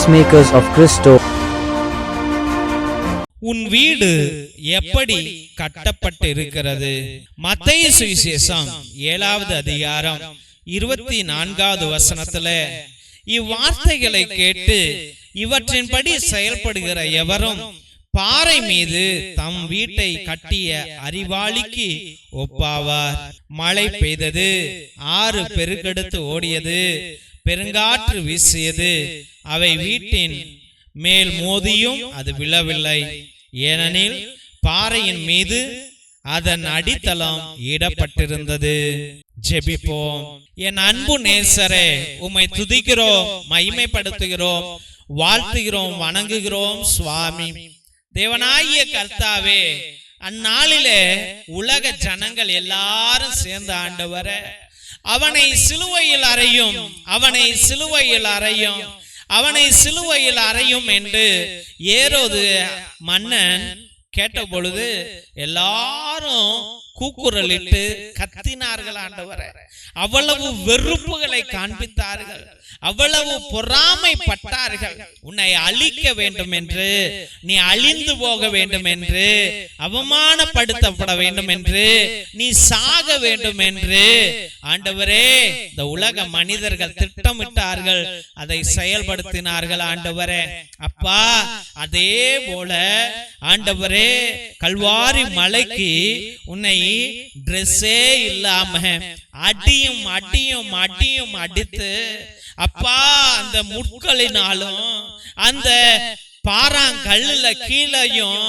Peacemakers of Christo. உன் வீடு எப்படி கட்டப்பட்டு இருக்கிறது? மத்தேயு சுவிசேஷம் 7வது அதிகாரம் 24வது வசனத்துல இவ்வார்த்தைகளை கேட்டு இவற்றின்படி செயல்படுகிற எவரும் பாறை மீது தம் வீட்டை கட்டிய அறிவாளிக்கு ஒப்பாவார். மழை பெய்தது, ஆறு பெருக்கெடுத்து ஓடியது, பெருங்காற்று வீசியது, அவை வீட்டின் மேல் மோதியும் அது விழவில்லை, ஏனெனில் பாறையின் மீது அதன் அடித்தளம் இடப்பட்டிருந்தது. ஜெபிப்போம். என் அன்பு நேசரே, உம்மை துதிக்கிறோம், மகிமைப்படுத்துகிறோம், வாழ்த்துகிறோம், வணங்குகிறோம் சுவாமி. தேவனாகிய கர்த்தாவே, அந்நாளிலே உலக ஜனங்கள் எல்லாரும் சேர்ந்த ஆண்டவரே, அவனை சிலுவையில் அறையும், அவனை சிலுவையில் அறையும், அவனை சிலுவையில் அறையும் என்று ஏரோது மன்னன் கேட்ட பொழுது எல்லாரும் கூக்குரலிட்டு கத்தினார்கள் ஆண்டவரே. அவ்வளவு வெறுப்புகளை காண்பித்தார்கள், அவ்வளவு பொறாமைப்பட்டார்கள். உன்னை அழிக்க வேண்டும் என்று, நீ அழிந்து போக வேண்டும் என்று, அவமானப்படுத்தப்பட வேண்டும் என்று, நீ சாக வேண்டும் என்று ஆண்டவரே இந்த உலக மனிதர்கள் திட்டமிட்டார்கள், அதை செயல்படுத்தினார்கள் ஆண்டவரே. அப்பா, அதே போல ஆண்டவரே கல்வாரி மலைக்கு உன்னை ட்ரெஸ்ஸே இல்லாம அடியும் அடியும் அடியும் அடித்து, அப்பா அந்த முட்களினாலும் அந்த பாறாங்கல்லுல கீழையும்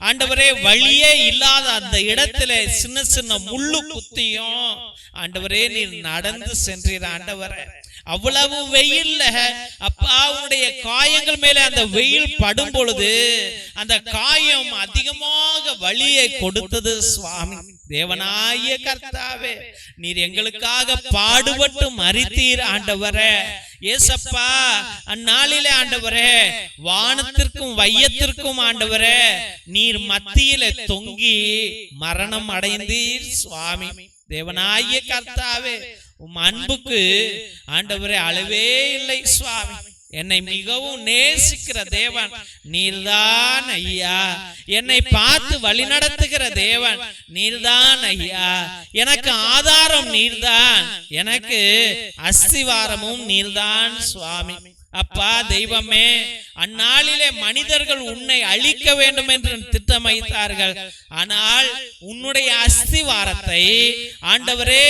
ஆண்டவரே வழியே இல்லாத அந்த இடத்துல சின்ன சின்ன முள்ளு குத்தியும் ஆண்டவரே நீர் நடந்து சென்றீர் ஆண்டவரே. அவ்வளவு வெயில்ல அப்பா உன்னுடைய காயங்கள் மேல அந்த வெயில் படும் பொழுது அந்த காயம் அதிகமாக வலியை கொடுத்தது சுவாமி. தேவனாகிய கர்த்தாவே, நீர் எங்களுக்காக பாடுபட்டு மரித்தீர் ஆண்டவரே. ஏசப்பா, அந்நாளிலே ஆண்டவரே வானத்திற்கும் வையத்திற்கும் ஆண்டவரே நீர் மத்தியில தொங்கி மரணம் அடைந்தீர் சுவாமி. தேவனாகிய கர்த்தாவே, உம் அன்புக்கு ஆண்டவரே அளவே இல்லை சுவாமி. என்னை மிகவும் நேசிக்கிற தேவன் நீர்தான் ஐயா. என்னை பார்த்து வழி நடத்துகிற தேவன் நீர்தான் ஐயா. எனக்கு ஆதாரம் நீர்தான், எனக்கு அஸ்திவாரமும் நீர்தான் சுவாமி. அப்பா தெய்வமே, அந்நாளிலே மனிதர்கள் உன்னை அழிக்க வேண்டும் என்று திட்டமைத்தார்கள். ஆனால் உன்னுடைய அஸ்திவாரத்தை ஆண்டவரே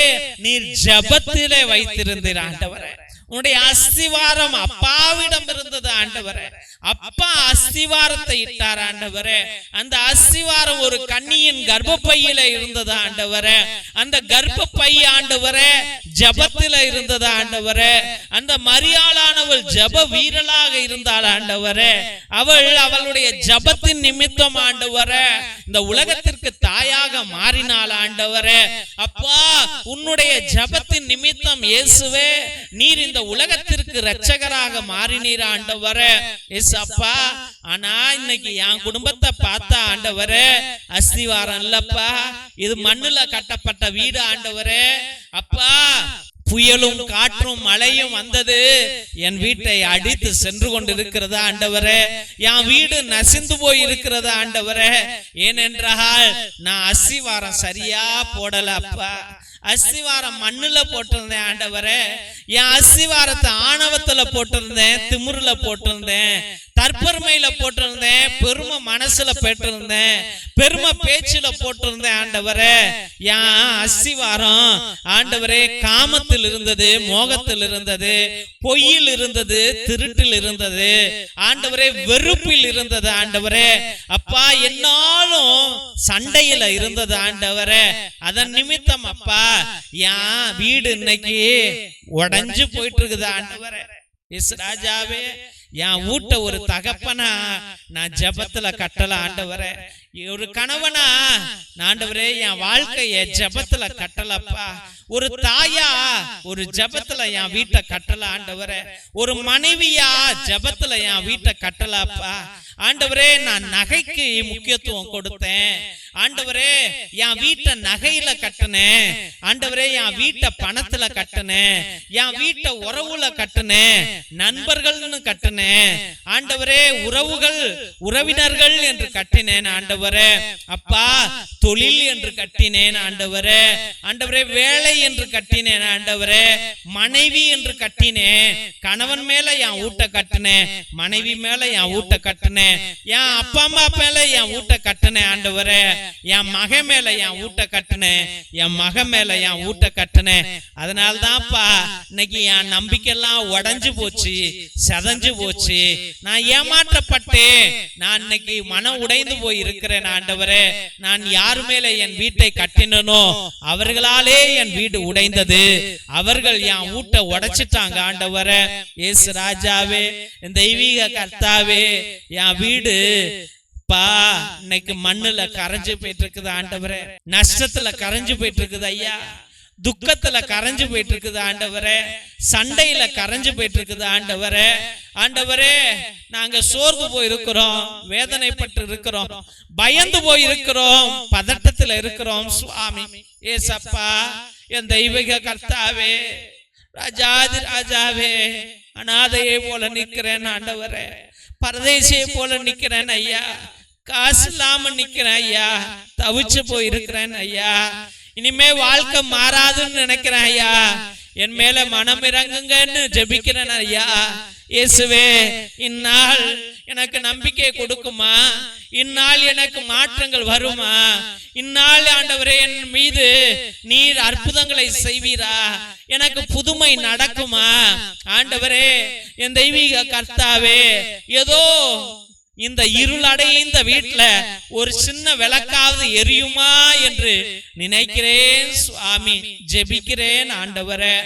நீர் ஜெபத்திலே வைத்திருந்தீர் ஆண்டவரே. உன்னுடைய அஸ்திவாரம் அப்பாவிடம் இருந்தது ஆண்டவரே. அப்பா அஸ்திவாரத்தை இட்டார் ஆண்டவரே. அந்த அஸ்திவாரம் ஒரு கன்னியின் கர்ப்பப்பையில இருந்தது ஆண்டவரே. அந்த கர்ப்பப்பை ஆண்டவரே ஜெபத்தில இருந்தது ஆண்டவரே. அந்த மரியாளானவள் ஜெப வீரலாக இருந்தாள் ஆண்டவரே. அவளுடைய ஜெபத்தின் நிமித்தம் ஆண்டவரே இந்த உலகத்திற்கு தாயாக மாறினாள் ஆண்டவரே. அப்பா, உன்னுடைய ஜெபத்தின் நிமித்தம் இயேசுவே நீர் இந்த உலகத்திற்கு இரட்சகராக மாறினீர் ஆண்டவரே. அப்பா, ஆனா இன்னைக்கு என் குடும்பத்தை பார்த்தா ஆண்டவரே அஸ்திவாரம் இல்லப்பா, இது மண்ணுல கட்டப்பட்ட வீடு ஆண்டவரே. அப்பா, புயலும் காற்றும் மழையும் வந்தது, என் வீட்டை அடித்து சென்று கொண்டிருக்கிறதா ஆண்டவரே. என் வீடு நசிந்து போய் இருக்கிறதா ஆண்டவரே. ஏனென்றால் நான் அஸ்திவாரம் சரியா போடல அப்பா. அஸ்திவாரம் மண்ணுல போட்டிருந்தேன் ஆண்டவரே. என் அஸ்திவாரத்தை ஆணவத்துல போட்டிருந்தேன், திமிருல போட்டிருந்தேன், தற்பெருமையில போட்டிருந்தேன், பெருமை மனசுல போட்டிருந்தேன், பெருமை பேச்சுல போட்டிருந்தேன் ஆண்டவரே. என் அஸ்திவாரம் ஆண்டவரே காமத்தில் இருந்தது, மோகத்தில் இருந்தது, பொய்யில் இருந்தது, திருட்டில் இருந்தது ஆண்டவரே, வெறுப்பில் இருந்தது ஆண்டவரே. அப்பா, என்னாலும் சண்டையில இருந்தது ஆண்டவரே. அதன் நிமித்தம் அப்பா என் வீடு இன்னைக்கு உடைஞ்சு போயிட்டு இருக்குது ஆண்டவரே. ராஜாவே, என் வீட்டை ஒரு தகப்பனா நான் ஜெபத்துல கட்டல ஆண்டவரே. ஒரு கணவனா ஆண்டவரே என் வாழ்க்கைய ஜெபத்துல கட்டலப்பா. ஒரு தாயா ஒரு ஜெபத்துல என் வீட்டை கட்டல ஆண்டவரே. ஒரு மனைவியா ஜெபத்துல என் வீட்டை கட்டலப்பா ஆண்டவரே. நான் நகைக்கு முக்கியத்துவம் கொடுத்தேன் ஆண்டவரே என் வீட்டை நகையில கட்டினேன், ஆண்டவரே என் வீட்டை பணத்துல கட்டினேன், என் வீட்டை உறவுல கட்டினேன், நண்பர்கள்னு கட்டினேன், ஆண்டவரே உறவுகள் உறவினர்கள் என்று கட்டினேன் ஆண்டவரே. அப்பா தொழில் என்று கட்டினேன் ஆண்டவரே, ஆண்டவரே வேலை என்று கட்டினேன் ஆண்டவரே, மனைவி என்று கட்டினேன், கணவன் மேல என் வீட்டை கட்டினேன், மனைவி மேல என் வீட்டை கட்டினேன், என் அப்பா அம்மா மேல என் வீட்டை கட்டினேன் ஆண்டவரே, என் மக மேல என் வீட்டை கட்டினேன், என் மக மேல என் வீட்டை கட்டினேன். அதனால்தான்ப்பா இன்னைக்கு என் நம்பிக்கையெல்லாம் உடைஞ்சு போச்சு, சதஞ்சு போச்சு, நான் ஏமாற்றப்பட்டேன், நான் இன்னைக்கு மனம் உடைந்து போய் இருக்கிறேன் ஆண்டவரே. நான் யார் மேல என் வீட்டை கட்டினோ அவர்களாலே என் வீடு உடைந்தது, அவர்கள் என் வீட்டை உடைச்சிட்டாங்க ஆண்டவரே. இயேசு ராஜாவே, என் தெய்வீக கர்த்தாவே, என் வீடு இன்னைக்கு மண்ணுல கரைஞ்சு போயிட்டு இருக்குது ஆண்டவரே, நஷ்டத்துல கரைஞ்சு போயிட்டு இருக்குது ஐயா, துக்கத்துல கரைஞ்சு போயிட்டு இருக்குது ஆண்டவரே, சண்டையில கரைஞ்சு போயிட்டு இருக்குது ஆண்டவரே. ஆண்டவரே நாங்க சோர்ந்து போயிருக்கிறோம், வேதனைப்பட்டு இருக்கிறோம், பயந்து போயிருக்கிறோம், பதட்டத்துல இருக்கிறோம் சுவாமி. ஏசப்பா என் தெய்வீக கர்த்தாவே, ராஜாதி ராஜாவே, அநாதையை போல நிக்கிறேன் ஆண்டவரே, பரதேசியை போல நிக்கிறேன் ஐயா, காசு இல்லாம நிக்கிறேன் ஐயா, தவிச்சு போயிருக்கிறேன் ஐயா, இனிமே வாழ்க்கை மாறாதுன்னு நினைக்கிறேன் ஐயா, என் மேல மனம் இறங்குங்கன்னு ஜெபிக்கிறேன் ஐயா. இயேசுவே இந்நாள் எனக்கு நம்பிக்கை கொடுக்குமா, இந்நாள் எனக்கு மாற்றங்கள் வருமா, இந்நாள் ஆண்டவரே என் மீது நீர் அற்புதங்களை செய்வீரா, எனக்கு புதுமை நடக்குமா ஆண்டவரே. என் தெய்வீக கர்த்தாவே, ஏதோ இந்த இருளடைந்த வீட்டுல ஒரு சின்ன விளக்காவது எரியுமா என்று நினைக்கிறேன் சுவாமி, ஜெபிக்கிறேன் ஆண்டவரே.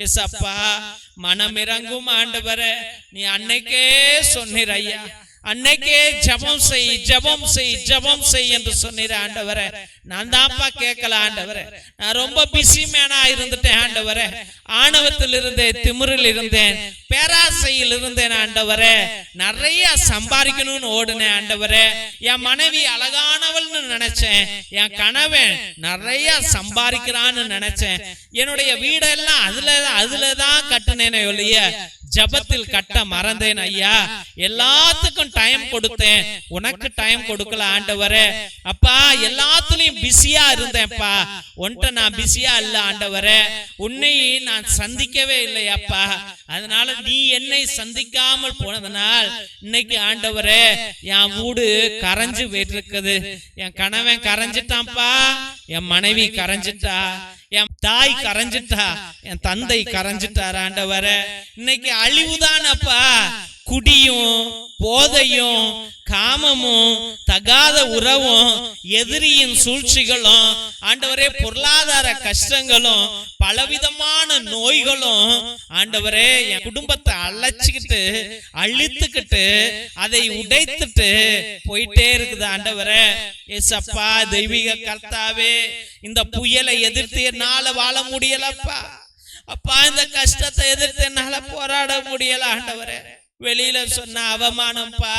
எஸ்அப்பா மனம் இறங்கும் ஆண்டவரே, நீ அன்னைக்கே சொன்னீர் ஐயா, அன்னைக்கே ஜபம் செய் ஜபம் செய் ஜபம் செய் என்று சொன்னீர் ஆண்டவரே. நான் தான்ப்பா கேட்கல ஆண்டவரே, நான் ரொம்ப பிஸி மேனா இருந்துட்டேன் ஆண்டவரே, ஆணவத்தில் இருந்தேன், திமிரில் இருந்தேன், பேராசையில் இருந்தேன் ஆண்டவரே, நிறைய சம்பாதிக்கணும்னு ஓடுனேன் ஆண்டவரே, என் மனைவி அழகானவள்னு நினைச்சேன், என் கணவன் நிறைய சம்பாதிக்கிறான்னு நினைச்சேன், என்னுடைய வீடெல்லாம் அதுலதான் கட்டுனேனே ஒழிய ஜபத்தில் கட்ட மறந்தேன் ஐயா. எல்லாத்துக்கும் டைம் கொடுத்தேன், உனக்கு டைம் கொடுக்கல ஆண்டவரே. அப்பா எல்லாத்துலயும் பிஸியா இருந்தேன்ப்பா, உன்கிட்ட நான் பிஸியா இல்ல ஆண்டவரே, உன்னை நான் சந்திக்கவே இல்லையாப்பா. அதனால நீ என்னை சந்திக்காமல் போனதனால் இன்னைக்கு ஆண்டவரே என் வீடு கரைஞ்சு போயிட்டு இருக்குது, என் கணவன் கரைஞ்சிட்டான்ப்பா, என் மனைவி கரைஞ்சிட்டா, என் தாய் கரைஞ்சிட்டா, என் தந்தை கரைஞ்சிட்டார் ஆண்டவரே. இன்னைக்கு அழிவுதானப்பா, குடியும் போதையும் காமமும் தகாத உறவும் எதிரியின் சூழ்ச்சிகளும் ஆண்டவரே, பொருளாதார கஷ்டங்களும் பலவிதமான நோய்களும் ஆண்டவரே என் குடும்பத்தை அழைச்சிக்கிட்டு அழித்துக்கிட்டு அதை உடைத்துட்டு போயிட்டே இருக்குது ஆண்டவரே. ஏசப்பா தெய்வீக கர்த்தாவே, இந்த புயலை எதிர்த்து என்னால வாழ முடியலப்பா. அப்பா இந்த கஷ்டத்தை எதிர்த்து என்னால போராட முடியல ஆண்டவரே. வெளியில சொன்ன அவமானம்ப்பா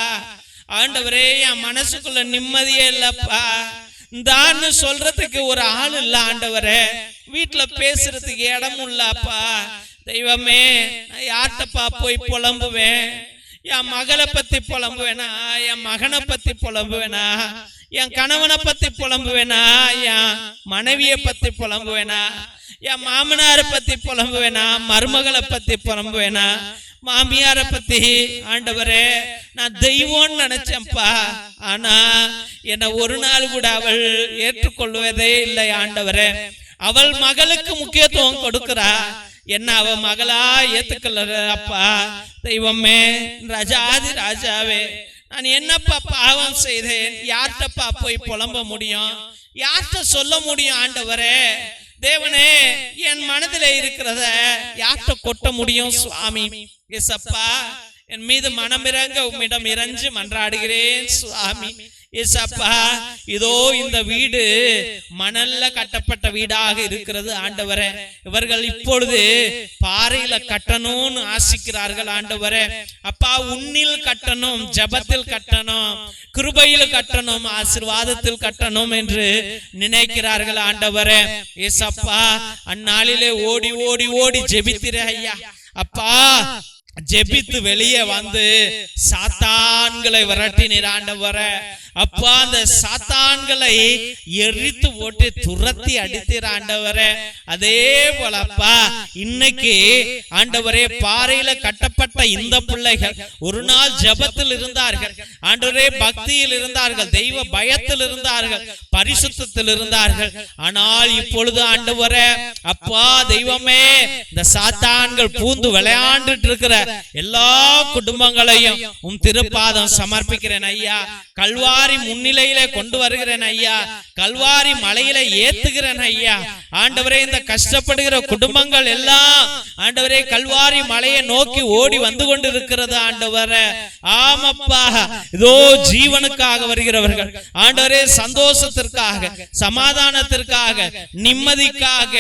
ஆண்டவரே, என் மனசுக்குள்ள நிம்மதியே இல்லப்பா. இந்தான்னு சொல்றதுக்கு ஒரு ஆள் இல்ல ஆண்டவரே, வீட்டுல பேசுறதுக்கு இடம் இல்லப்பா. தெய்வமே, நான் யார்கிட்டப்பா போய் புலம்புவேன்? என் மகளை பத்தி புலம்புவேனா, என் மகனை பத்தி புலம்புவேனா, என் கணவனை பத்தி புலம்புவேனா, என் மனைவியை பத்தி புலம்புவேனா, என் மாமனாரை பத்தி புலம்புவேனா, மருமகளை பத்தி புலம்புவேனா, மாமியார பத்தி? ஆண்டவரே, நான் தெய்வம்னு நினைச்சேன்ப்பா, ஆனா என்ன ஒரு நாள் கூட அவள் ஏற்றுக்கொள்வதே இல்லை ஆண்டவரே. அவள் மகளுக்கு முக்கியத்துவம் கொடுக்கிறா, என்ன அவ மகளா ஏத்துக்கல அப்பா. தெய்வமே, ராஜாதி ராஜாவே, நான் என்னப்பா பாவம் செய்தேன்? யார்கிட்டப்பா போய் புலம்ப முடியும்? யார்கிட்ட சொல்ல முடியும் ஆண்டவரே? தேவனே, என் மனதிலே இருக்கிறத யார்கிட்ட கொட்ட முடியும் சுவாமி? ஏசப்பா, என் மீது மனமிறங்க உம்மிடம் இறைஞ்சு மன்றாடுகிறேன் சுவாமி. ஏசப்பா, இதோ இந்த வீடு மணல்ல கட்டப்பட்ட வீடாக இருக்கிறது ஆண்டவரே. இவர்கள் இப்பொழுது பாறையில கட்டணும்னு ஆசிக்கிறார்கள் ஆண்டவரே. அப்பா, உன்னில் கட்டணும், ஜெபத்தில் கட்டணும், கிருபையில் கட்டணும், ஆசீர்வாதத்தில் கட்டணும் என்று நினைக்கிறார்கள் ஆண்டவரே. ஏசப்பா, அந்நாளிலே ஓடி ஓடி ஓடி ஜெபித்திர ஐயா. அப்பா, ஜெபித்து வெளியே வந்து சாத்தான்களை விரட்டினீர் ஆண்டவரே. அப்பா, அந்த சாத்தான்களை எரித்து போட்டு துரத்தி அடித்தீர் ஆண்டவரே. அதே போல அப்பா, இன்னைக்கு ஆண்டவரே, பாறையில கட்டப்பட்ட இந்த பிள்ளைகள் ஒரு நாள் ஜெபத்தில் இருந்தார்கள் ஆண்டவரே, பக்தியில் இருந்தார்கள், தெய்வ பயத்தில் இருந்தார்கள், பரிசுத்தத்தில் இருந்தார்கள். ஆனால் இப்பொழுது ஆண்டவரே, அப்பா தெய்வமே, இந்த சாத்தான்கள் பூந்து விளையாண்டுட்டு இருக்கிற எல்லா குடும்பங்களையும் உம் திருப்பாதம் சமர்ப்பிக்கிறேன் ஐயா. கல்வாரி முன்னிலையில கொண்டு வருகிறேன் ஐயா. கல்வாரி மலையில ஏத்துகிறேன் ஐயா. ஆண்டவரே, இந்த கஷ்டப்படுகிற குடும்பங்கள் எல்லாம் ஆண்டவரே கல்வாரி மலையை நோக்கி ஓடி வந்து கொண்டு இருக்கிறது ஆண்டவரே. ஆமப்பா, இதோ ஜீவனுக்காக வருகிறவர்கள் ஆண்டவரே, சந்தோஷத்திற்காக, சமாதானத்திற்காக, நிம்மதிக்காக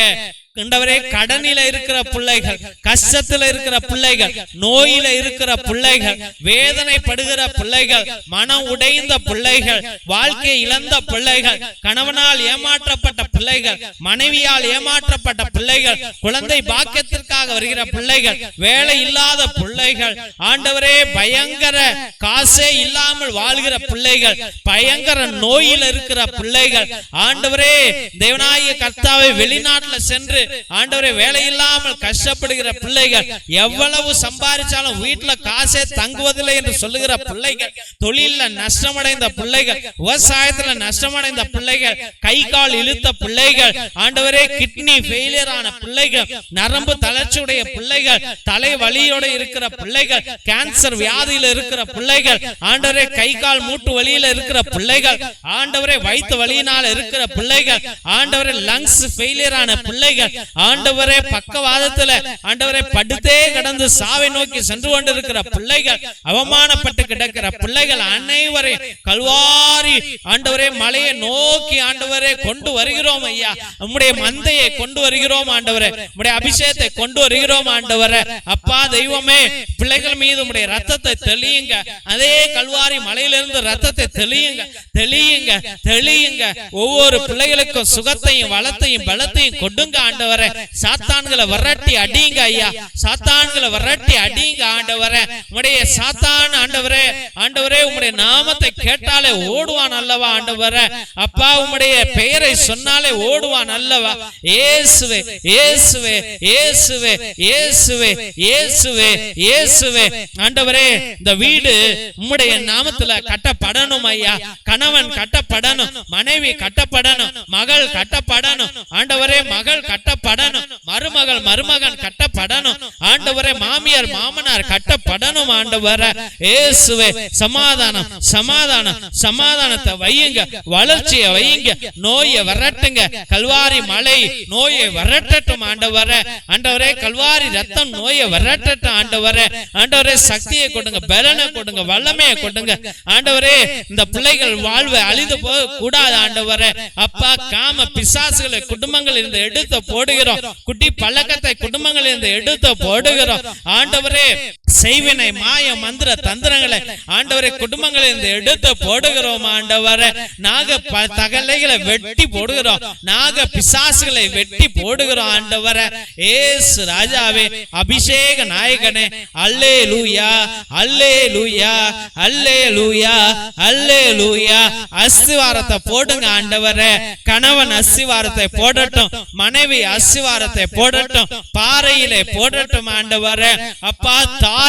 ஆண்டவரே, கடனில இருக்கிற பிள்ளைகள், கஷ்டத்துல இருக்கிற பிள்ளைகள், நோயில இருக்கிற பிள்ளைகள், வேதனைப்படுகிற பிள்ளைகள், மனம் உடைந்த பிள்ளைகள், வாழ்க்கை இழந்த பிள்ளைகள், கணவனால் ஏமாற்றப்பட்ட பிள்ளைகள், மனைவியால் ஏமாற்றப்பட்ட பிள்ளைகள், குழந்தை பாக்கியத்திற்காக வருகிற பிள்ளைகள், வேலை இல்லாத பிள்ளைகள், ஆண்டவரே பயங்கர காசே இல்லாமல் வாழ்கிற பிள்ளைகள், பயங்கர நோயில இருக்கிற பிள்ளைகள், ஆண்டவரே தேவனாகிய கர்த்தாவே, வெளிநாட்டுல சென்று ஆண்டவரே வேலை இல்லாமல் கஷ்டப்படுகிற பிள்ளைகள், எவ்வளவு சம்பாதிச்சாலும் வீட்டுல காசே தங்குவதில்லை என்று சொல்லுகிற பிள்ளைகள், தொழில நஷ்டமடைந்த பிள்ளைகள், விவசாயத்துல நஷ்டமடைந்த பிள்ளைகள், கை கால் இழுத்த பிள்ளைகள், ஆண்டவரே கிட்னி ஃபெயிலியர் ஆன பிள்ளைகள், நரம்பு தளர்ச்சியுடைய பிள்ளைகள், தலை வலியோட இருக்கிற பிள்ளைகள், கேன்சர் வியாதியில இருக்கிற பிள்ளைகள், ஆண்டவரே கை கால் மூட்டு வலியில இருக்கிற பிள்ளைகள், ஆண்டவரே வயிற்று வலியினால இருக்கிற பிள்ளைகள், ஆண்டவரே லங்ஸ் ஃபெயிலியர் ஆன பிள்ளைகள், ஆண்டவரே பக்கவாதத்துல ஆண்டவரே படுத்தே கடந்து சாவை நோக்கி சென்று கொண்டிருக்கிற பிள்ளைகள், அவமானப்பட்டு கிடக்கிற பிள்ளைகள் அனைவரையும் கல்வாரி ஆண்டவரே மலையை நோக்கி ஆண்டவரே கொண்டு வருகிறோம் ஐயா. உம்முடைய மந்தையை கொண்டு வருகிறோம் ஆண்டவரே, உம்முடைய அபிஷேகத்தை கொண்டு வருகிறோம் ஆண்டவரே. அப்பா தெய்வமே, பிள்ளைகள் மீது உம்முடைய ரத்தத்தை தெளியுங்க. அதே கல்வாரி மலையிலிருந்து ரத்தத்தை தெளியுங்க, தெளியுங்க, தெளியுங்க. ஒவ்வொரு பிள்ளைகளுக்கும் சுகத்தையும் வளத்தையும் பலத்தையும் கொடுங்க ஆண்டவரே. சாத்தான்களை விரட்டி அடிங்க ஐயா, சாத்தான்களை விரட்டி அடிங்க ஆண்டவரே. உம்முடைய சாத்தான் ஆண்டவரே, ஆண்டவரே உம்முடைய நாமத்தை கேட்டாலே ஓடுவான் அல்லவா ஆண்டவரே. அப்பா, உம்முடைய பெயரை சொன்னாலே ஓடுவான் அல்லவா. இயேசுவே, இயேசுவே, இயேசுவே, இயேசுவே, இயேசுவே, இயேசுவே. ஆண்டவரே, இந்த வீடு உம்முடைய நாமத்துல கட்டப்படணும் ஐயா. கணவன் கட்டப்படணும், மனைவி கட்டப்படணும், மகள் கட்டப்படணும் ஆண்டவரே, மகள் கட்டப்படணும், மருமகள் மருமகன் கட்டப்படணும் ஆண்டவரே, மாமியார் மாமனார் கட்டப்படணும் ஆண்டவரே. இயேசுவே, சமாதானம், சமாதானம், சமாதானத்தை வையுங்க, வளர்ச்சியை வையுங்க, நோயை விரட்டுங்க. கல்வாரி மலை நோயை விரட்டட்டும் ஆண்டவரே. ஆண்டவரே கல்வாரி ரத்தம் நோயை விரட்டட்டும் ஆண்டவரே. ஆண்டவரே சக்தியை கொடுங்க, பலனை கொடுங்க, வல்லமையை கொடுங்க ஆண்டவரே. இந்த பிள்ளைகள் வாழ்வை அழிந்து போக கூடாது ஆண்டவரே. அப்பா, காம பிசாசுகளை குடும்பங்கள் இருந்து எடுத்து போடுகிறோம், குட்டி பழக்கத்தை குடும்பங்கள் இருந்து எடுத்து போடுகிறோம் ஆண்டவரே. செய்வினை மாய மந்திர தந்திரங்களை ஆண்டவரே குடும்பங்களில் இருந்து எடுத்து போடுகிறோம் ஆண்டவரே. நாக தகலைகளை வெட்டி போடுகிறோம், நாக பிசாசுகளை வெட்டி போடுகிறோம் ஆண்டவரே. ஏசு ராஜாவே, அபிஷேக நாயகனே, அல்லேலூயா, அல்லேலூயா, அல்லேலூயா, அல்லேலூயா. அஸ்திவாரத்தை போடுங்க ஆண்டவரே. கணவன் அஸ்திவாரத்தை போடட்டும், மனைவி அஸ்திவாரத்தை போடட்டும், பாறையிலே போடட்டும் ஆண்டவரே. அப்பா, தாய்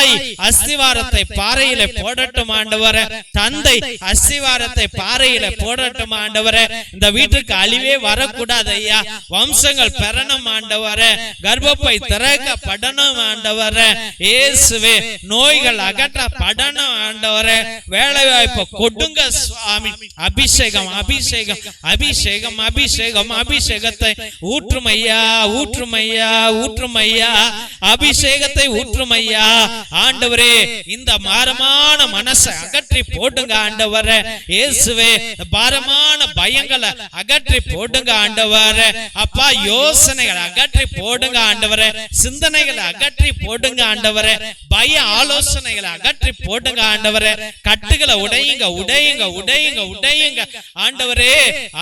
அஸ்திவாரத்தை பாறையிலே போடட்டும் ஆண்டவரே. தந்தை அஸ்திவாரத்தை பாறையிலே போடட்டும் ஆண்டவரே. இந்த வீட்டுக்கு அழிவே வரக்கூடாது ஐயா. வம்சங்கள் பெறணும் ஆண்டவரே. கர்ப்பப்பை திறக்கப்படணும் ஆண்டவரே. இயேசுவே, நோய்கள் அகற்றப்படணும் ஆண்டவரே. வேலை வாய்ப்பு கொடுங்க சுவாமி. அபிஷேகம், அபிஷேகம், அபிஷேகம், அபிஷேகம், அபிஷேகத்தை ஊற்றுமையா, ஊற்றுமையா, ஊற்றுமையா, அபிஷேகத்தை ஊற்றுமையா. ஆண்டவரே இந்த பாரமான மனசை அகற்றி போடுங்க ஆண்டவரே. இயேசுவே பாரமான பயங்களை அகற்றி போடுங்க ஆண்டவரே. அப்பா யோசனைகளை அகற்றி போடுங்க ஆண்டவரே. சிந்தனைகளை அகற்றி போடுங்க ஆண்டவரே. பய ஆலோசனைகளை அகற்றி போடுங்க ஆண்டவரே. கட்டுகளை உடையுங்க உடையுங்க உடையுங்க உடையுங்க ஆண்டவரே.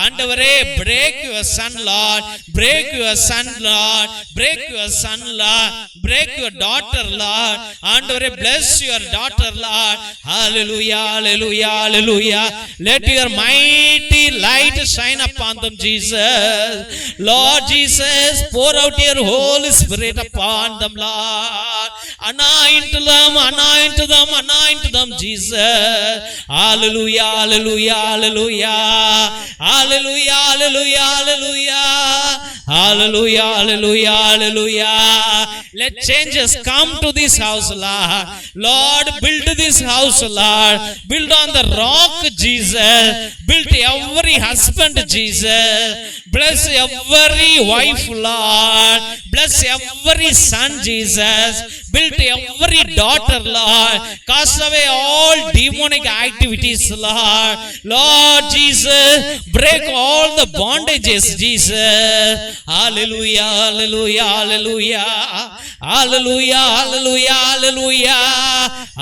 ஆண்டவரே break your son Lord, break your son Lord, break your son Lord, break your daughter Lord. ஆண்டவரே bless your daughter Lord. Hallelujah hallelujah hallelujah. Let your mighty light shine upon them Jesus. Lord Jesus, pour out your Holy Spirit upon them Lord. Anoint them anoint them anoint them Jesus. Hallelujah hallelujah hallelujah hallelujah hallelujah hallelujah hallelujah hallelujah hallelujah. Let changes come to this house Lord. Lord, build this house Lord. Build on the rock Jesus. Build every husband Jesus. Bless every wife Lord. Bless every son Jesus. Build every daughter Lord. Cast away all demonic activities Lord. Lord Jesus, break all the bondages Jesus. Hallelujah hallelujah hallelujah hallelujah hallelujah hallelujah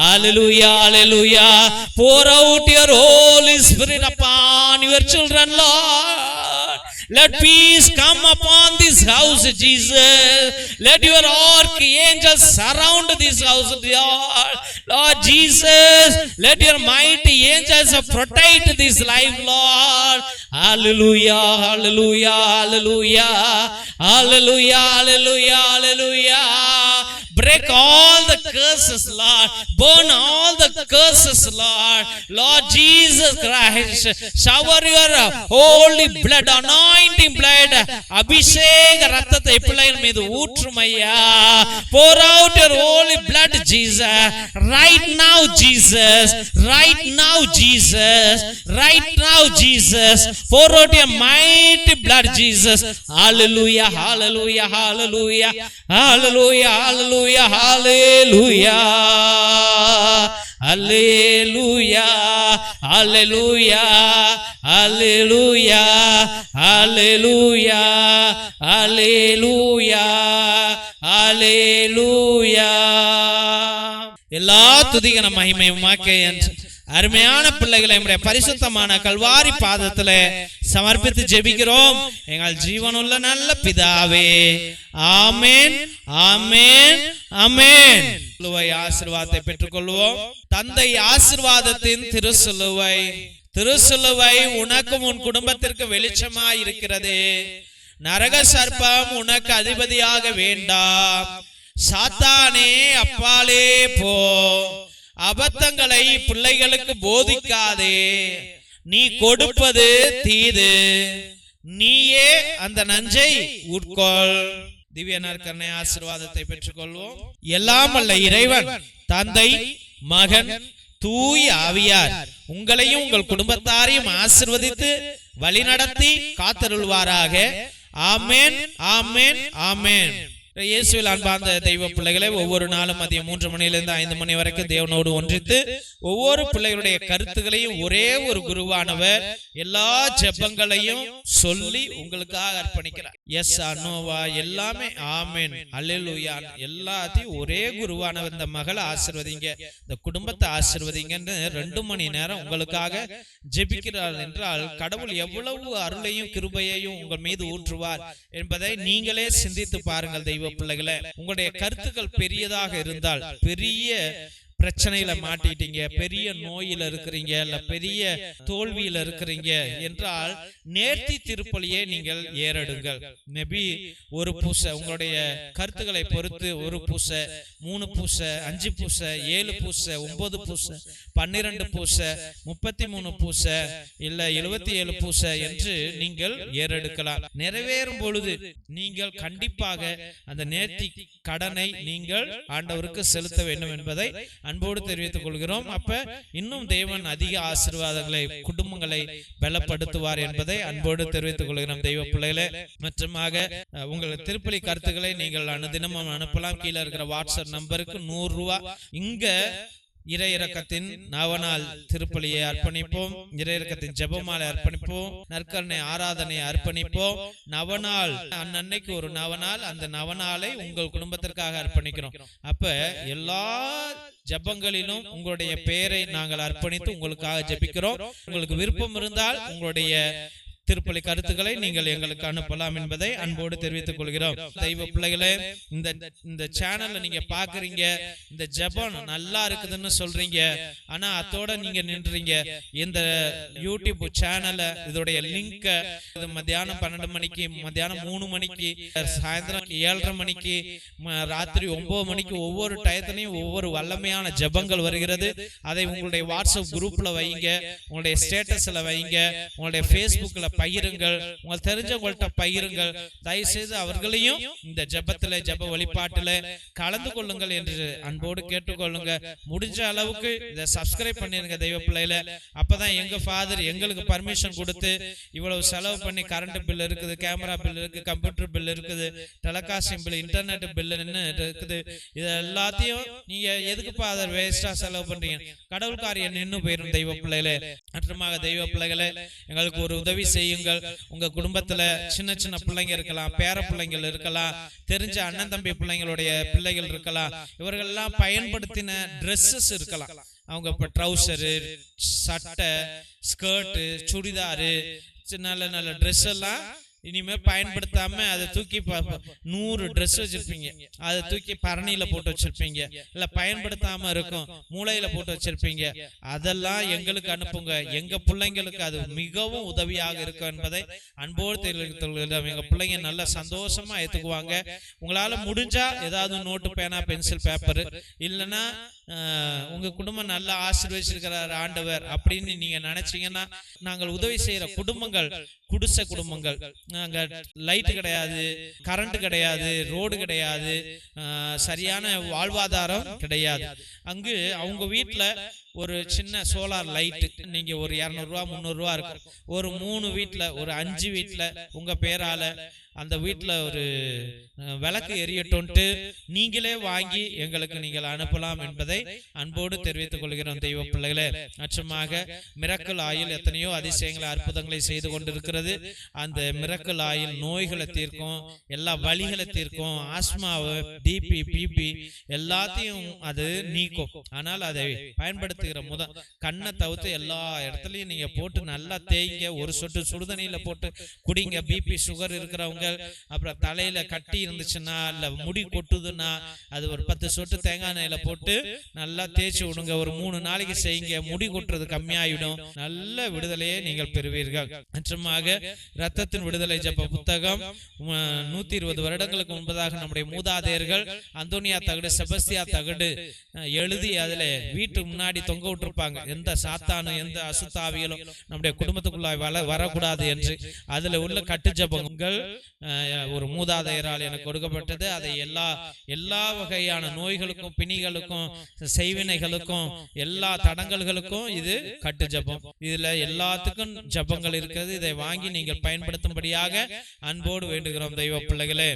hallelujah hallelujah. Pour out your Holy Spirit upon your children Lord. Let peace come upon this house Jesus. Let your archangels surround this house Lord. Lord Jesus, let your mighty angels protect this life Lord. Hallelujah hallelujah hallelujah hallelujah hallelujah hallelujah. Break all the curses Lord. Burn all the curses Lord. Lord Jesus Christ, shower your holy blood, anointing blood, abhishek rattathai பிள்ளைகள் மீது ஊற்றும் ஐயா. Pour out your holy blood Jesus. Right now Jesus, right now Jesus, right now Jesus. Pour out your mighty blood Jesus. Hallelujah hallelujah hallelujah hallelujah hallelujah hallelujah hallelujah hallelujah hallelujah hallelujah hallelujah hallelujah. எல்லா துதிகன மகிமை உமக்கே என்று அருமையான பிள்ளைகளை நம்முடைய பரிசுத்தமான கல்வாரி பாதத்துல சமர்ப்பித்து ஜெபிக்கிறோம். எங்கள் ஜீவனுள்ள நல்ல பிதாவே, ஆமென் ஆமென் ஆமென். சிலுவை ஆசீர்வாதத்தை பெற்றுக்கொள்வோம். தந்தை ஆசீர்வாதத்தின் திருசிலுவை, திருசிலுவை உனக்கும் உன் குடும்பத்திற்கு வெளிச்சமாய் இருக்கிறது. நரக சர்ப்பம் உனக்கு அதிபதியாக வேண்டாம். சாத்தானே அப்பாலே போ. அபத்தங்களை பிள்ளைகளுக்கு போதிக்காதே. நீ கொடுப்பது தீது, நீயே அந்த நஞ்சை உட்கொள். திவ்ய நற்கருணை ஆசீர்வாதத்தை பெற்றுக்கொள்வோம். எல்லாம் வல்ல இறைவன் தந்தை, மகன், தூய ஆவியார் உங்களையும் உங்கள் குடும்பத்தாரையும் ஆசீர்வதித்து வழிநடத்தி காத்தருள்வாராக. ஆமென் ஆமென் ஆமென். இயேசுவில் அன்பார்ந்த தெய்வ பிள்ளைகளை, ஒவ்வொரு நாளும் மதியம் 3 மணியிலிருந்து 5 மணி வரைக்கும் தேவனோடு ஒன்றித்து ஒவ்வொரு பிள்ளைகளுடைய கருத்துக்களையும் ஒரே ஒரு குருவானவர் எல்லா ஜெபங்களையும் சொல்லி உங்களுக்காக அர்ப்பணிக்கிறார். எஸ் அனோவா எல்லாமே ஆமென் அல்லேலூயா எல்லாத்தையும் ஒரே குருவானவர் இந்த மகளை ஆசீர்வதிங்க, இந்த குடும்பத்தை ஆசீர்வதிங்கன்னு 2 மணி நேரம் உங்களுக்காக ஜெபிக்கிறார் என்றால் கடவுள் எவ்வளவு அருளையும் கிருபையையும் உங்கள் மீது ஊற்றுவார் என்பதை நீங்களே சிந்தித்து பாருங்கள். தெய்வ பிள்ளைகளே, உங்களுடைய கருத்துக்கள் பெரியதாக இருந்தால், பெரிய பிரச்சனையில மாட்டிட்டீங்க, பெரிய நோயில இருக்கிறீங்க, இல்ல பெரிய தோல்வியில இருக்கிறீங்க என்றால் நேர்த்தி திருப்பலியை நீங்கள் ஏறெடுங்கள். மேபி ஒரு பூசை உங்களுடைய கருத்துக்களை பொறுத்து 1 பூசை, 3 பூசை, 5 பூசை, 7 பூசை, 9 பூசை, 12 பூசை, 33 பூசை, இல்ல 77 பூசை என்று நீங்கள் ஏறெடுக்கலாம். நிறைவேறும் பொழுது நீங்கள் கண்டிப்பாக அந்த நேர்த்தி கடனை நீங்கள் ஆண்டவருக்கு செலுத்த வேண்டும் என்பதை அன்போடு தெரிவித்துக் கொள்கிறோம். அப்ப இன்னும் தேவன் அதிக ஆசீர்வாதங்களை குடும்பங்களை பலப்படுத்துவார் என்பதை அன்போடு தெரிவித்துக் கொள்கிறோம் தெய்வ பிள்ளைகளே. மற்றமாக உங்கள் திருப்பலி கருத்துக்களை நீங்கள் அனுதினமும் அனுப்பலாம். கீழே இருக்கிற வாட்ஸ்அப் நம்பருக்கு 100 ரூபாய். இங்க இறை இரக்கத்தின் நவநாள் திருப்பலியை அர்ப்பணிப்போம், இறை இரக்கத்தின் ஜெபமாலை அர்ப்பணிப்போம், நற்கருணை ஆராதனை அர்ப்பணிப்போம். நவநாள் அன்னைக்கு ஒரு நவநாள், அந்த நவநாளை உங்கள் குடும்பத்திற்காக அர்ப்பணிக்கிறோம். அப்ப எல்லா ஜெபங்களிலும் உங்களுடைய பெயரை நாங்கள் அர்ப்பணித்து உங்களுக்காக ஜெபிக்கிறோம். உங்களுக்கு விருப்பம் இருந்தால் உங்களுடைய திருப்பலி கருத்துக்களை நீங்கள் எங்களுக்கு அனுப்பலாம் என்பதை அன்போடு தெரிவித்துக் கொள்கிறோம். தெய்வ பிள்ளைகளே, இந்த சேனல்ல நீங்க பாக்குறீங்க, இந்த ஜெபம் நல்லா இருக்குதுன்னு சொல்றீங்க, ஆனா அதோட நீங்க நின்றீங்க. இந்த யூடியூப் சேனல்ல இதோடைய லிங்க் மத்தியானம் 12 மணிக்கு, மத்தியானம் 3 மணிக்கு, சாயந்தரம் 7:30 மணிக்கு, ராத்திரி 9 மணிக்கு ஒவ்வொரு டயத்திலையும் ஒவ்வொரு வல்லமையான ஜெபங்கள் வருகிறது. அதை உங்களுடைய வாட்ஸ்அப் குரூப்ல வைங்க, உங்களுடைய ஸ்டேட்டஸ்ல வைங்க, உங்களுடைய ஃபேஸ்புக்ல பகிருங்கள், உங்களுக்கு தெரிஞ்சவங்கள்ட்ட பகிருங்கள். தயவு செய்து அவர்களையும் இந்த ஜெபத்துல ஜெப வழிபாட்டுல கலந்து கொள்ளுங்கள் என்று அன்போடு கேட்டுக்கொள்ளுங்க. முடிஞ்ச அளவுக்கு இதை சப்ஸ்கிரைப் பண்ணிருங்க தெய்வ பிள்ளையில. அப்பதான் எங்க ஃபாதர் எங்களுக்கு பர்மிஷன் கொடுத்து இவ்வளவு செலவு பண்ணி கரண்ட் பில் இருக்குது, கேமரா பில் இருக்கு, கம்ப்யூட்டர் பில் இருக்குது, டெலிகாஸ்டிங் பில், இன்டர்நெட் பில் இருக்குது. இது எல்லாத்தையும் நீங்க எதுக்கு ஃபாதர் வேஸ்டா செலவு பண்றீங்க? கடவுள் காரியம் நின்னு போயிரும் தெய்வ பிள்ளைகளே. மற்றமாக தெய்வ பிள்ளைகளே, எங்களுக்கு ஒரு உதவி செய்யுங்கள். உங்க குடும்பத்துல சின்ன சின்ன பிள்ளைங்க இருக்கலாம், பேர பிள்ளைங்கள் இருக்கலாம், தெரிஞ்ச அண்ணன் தம்பி பிள்ளைங்களுடைய பிள்ளைகள் இருக்கலாம். இவர்கள் எல்லாம் பயன்படுத்தின ட்ரெஸ்ஸஸ் இருக்கலாம். அவங்க இப்ப ட்ரௌசரு, சட்டை, ஸ்கர்ட்டு, சுடிதாரு, நல்ல நல்ல ட்ரெஸ் எல்லாம் இனிமே பயன்படுத்தாம அதை தூக்கி 100 ட்ரெஸ் வச்சிருப்பீங்க, அதை தூக்கி பரணியில போட்டு வச்சிருப்பீங்க, இல்ல பயன்படுத்தாம இருக்கும் மூளையில போட்டு வச்சிருப்பீங்க. அதெல்லாம் எங்களுக்கு அனுப்புங்க, எங்க பிள்ளைங்களுக்கு அது மிகவும் உதவியாக இருக்கும் என்பதை அன்போடு தெரிவித்துள்ளோம். எங்க பிள்ளைங்க நல்ல சந்தோஷமா ஏத்துக்குவாங்க. உங்களால முடிஞ்சா ஏதாவது நோட்டு, பேனா, பென்சில், பேப்பர், இல்லைன்னா உங்க குடும்பம் நல்லா ஆசீர்வதிச்சிருக்கிறார் ஆண்டவர் அப்படின்னு நீங்க நினைச்சீங்கன்னா, நாங்கள் உதவி செய்யற குடும்பங்கள் குடிசை குடும்பங்கள், நாங்க லைட் கிடையாது, கரண்ட் கிடையாது, ரோடு கிடையாது, சரியான வாழ்வாதாரம் கிடையாது. அங்கு அவங்க வீட்டுல ஒரு சின்ன சோலார் லைட் நீங்க ஒரு 200 ரூபா 300 ரூபா இருக்கும். ஒரு 3 வீட்டுல, ஒரு 5 வீட்டுல உங்க பேரால அந்த வீட்டுல ஒரு விளக்கு எரியட்டும்ட்டு நீங்களே வாங்கி எங்களுக்கு நீங்கள் அனுப்பலாம் என்பதை அன்போடு தெரிவித்துக் கொள்கிறோம் தெய்வ பிள்ளைகளே. மற்றமாக மிரக்கல் ஆயில் எத்தனையோ அதிசயங்களை அற்புதங்களை செய்து கொண்டிருக்கிறது. அந்த மிரக்கல் ஆயில் நோய்களை தீர்க்கும், எல்லா வலிகளை தீர்க்கும், ஆஸ்மாவை, டிபி, பிபி எல்லாத்தையும் அது நீக்கும். ஆனால் அதை பயன்படுத்துகிற கண்ணை தவிர்த்து எல்லா இடத்துலயும் நீங்க போட்டு நல்லா தேய்ங்க. ஒரு சொட்டு சுடுதண்ணியில போட்டு குடிங்க. பிபி, சுகர் இருக்கிறவங்க, அப்புறம் தலையில கட்டி இருந்துச்சுன்னா, இல்ல முடி கொட்டுதுன்னா, அது ஒரு 10 சொட்டு தேங்காய் எண்ணெயில போட்டு நல்லா தேய்ச்சி விடுங்க. ஒரு 3 நாளைக்கு செய்யுங்க. முடி கொட்டுறது கம்மியாயிடும். நல்ல விடுதலையை நீங்கள் பெறுவீர்கள். மற்றமாக இரத்தத்தின் விடுதலை ஜெப புத்தகம் 120 வருடங்களுக்கு முன்பதாக நம்முடைய மூதாதையர்கள் அந்தோனியா தகடு, செபஸ்தியா தகடு எழுதி அதுல வீட்டு முன்னாடி தொங்க விட்டுருப்பாங்க. எந்த சாத்தானும் எந்த அசுத்தாவிகளும் நம்முடைய குடும்பத்துக்குள்ளாய் வரக்கூடாது என்று. அதுல உள்ள கட்டு ஜபங்கள் ஒரு மூதாதையரால் எனக்கு கொடுக்கப்பட்டது. அதை எல்லா வகையான நோய்களுக்கும், பிணிகளுக்கும், செய்வினைகளுக்கும், எல்லா தடங்கல்களுக்கும் இது கட்டு ஜபம். இதுல எல்லாத்துக்கும் ஜபங்கள் இருக்கிறது. இதை வாங்கி நீங்கள் பயன்படுத்தும்படியாக அன்போடு வேண்டுகிறோம் தெய்வ பிள்ளைகளே.